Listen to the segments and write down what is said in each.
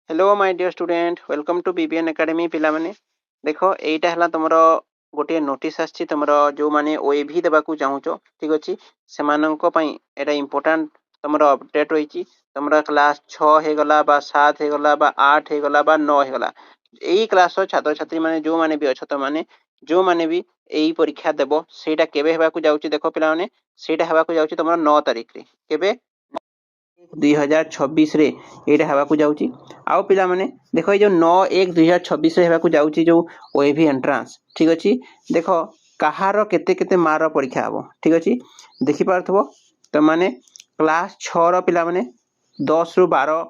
Hello my dear student welcome to BBN academy पिला माने देखो एटा हला तुमरो गोटे नोटिस आछि तुमरो जो माने ओएवी देबाकू चाहूचो ठीक अछि सेमानंको पई एटा इंपोर्टेंट तुमरो अपडेट होईची तुमरो क्लास 6 हे गला बा 7 हे गला बा 8 हे गला बा 9 हे गला एई क्लास रो छात्र छात्री माने जो माने भी अछतो माने जो माने भी एई परीक्षा देबो सेटा केबे हेबाकू जाउची देखो पिला माने सेटा हेबाकू जाउची तुमरो 9 तारिख रे केबे 2026 रे एटा हेबाकू जाउची आउ पिला माने देखो ये जो 9/1/2026 रे हेबाकू जाउची जो ओएवी एंट्रेंस ठीक अछि देखो कहारो केते केते मार परीक्षा हबो ठीक अछि देखि पारथबो त माने क्लास 6 रो पिला माने 10 रु 12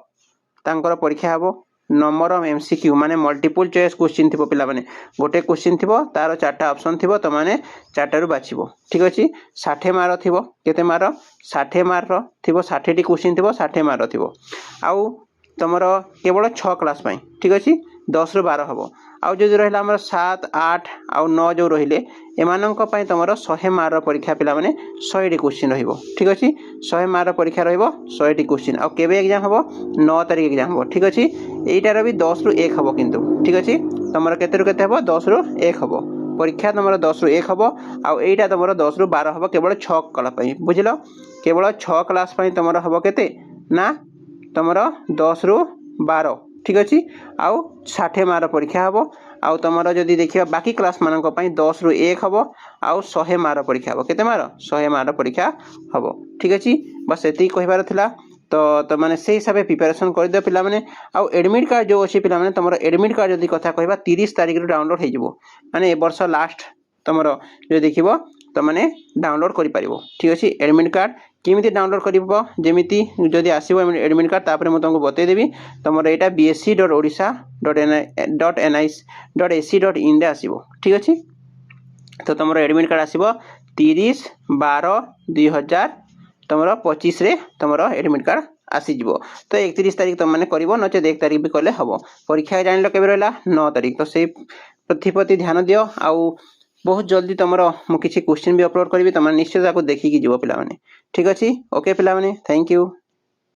तांकर परीक्षा हबो नंबर ऑफ एमसीक्यू माने मल्टीपल चॉइस क्वेश्चन थिबो पिला माने गोटे क्वेश्चन थिबो तार चारटा ऑप्शन थिबो त माने चारटा रु बाछिबो ठीक अछि 60 मार थिबो केते मार 60 मार रो थिबो 60 टी क्वेश्चन थिबो 60 मार थिबो आउ तमरो केवल 6 क्लास पई ठीक अछि 10 रु 12 हबो आउ जो रहला हमर 7 8 आउ 9 जो रहिले एमानंक पई तमरो 100 मार रो परीक्षा पिला माने 100 टी क्वेश्चन रहिबो ठीक अछि 100 मार रो परीक्षा रहिबो 100 टी क्वेश्चन आउ केबे एग्जाम हबो 9 तारिख एग्जाम हबो ठीक अछि एटार भी 10 रु 1 हबो किंतु ठीक अछि तमरो केते रु केते हबो 10 रु 1 हबो परीक्षा तमरो 10 रु 1 हबो आउ एटा तमरो 10 रु 12 हबो केवल 6 क्लास पई बुझिलो केवल 6 क्लास पई तमरो हबो केते ना तमरो 10 रु 12 ठीक अछि आउ 60 मार परीक्षा हबो आउ तमरो जदी देखिबा बाकी क्लास मानक पई 10 रु 1 हबो आउ 100 मार परीक्षा हबो केते मार 100 मार परीक्षा हबो ठीक अछि बस एती कहिबार थिला तो माने से हिसाब प्रिपरेशन कर दियो पिला माने आउ एडमिट कार्ड जो अछि पिला माने तमरो एडमिट कार्ड जदी कथा कहबा 30 तारिख रो डाउनलोड हे जिवो माने ए वर्ष लास्ट तमरो जो देखिबो त माने डाउनलोड करि परिबो ठीक अछि एडमिट कार्ड केमिति डाउनलोड करिबो जेमिति जदी आसीबो एडमिट कार्ड तापरे म तुमको बतै देबी तमरो एटा bsc.odisha.nic.ac.in रे आसीबो ठीक अछि तो तमरो एडमिट कार्ड आसीबो 30/12/2000 तमरो 25 रे तमरो एडमिट कार्ड आसी जिवो तो 31 तारिख तुम माने करिवो नचे 1 तारिख भी कले हबो परीक्षा जानलो केबे रहला 9 तारिख तो से प्रतिपति ध्यान दियो आउ बहुत जल्दी तमरो मु किछि क्वेश्चन भी अपलोड करबी तम निश्चय ताको देखि कि जिवो पिला माने ठीक अछि ओके पिला माने थैंक यू।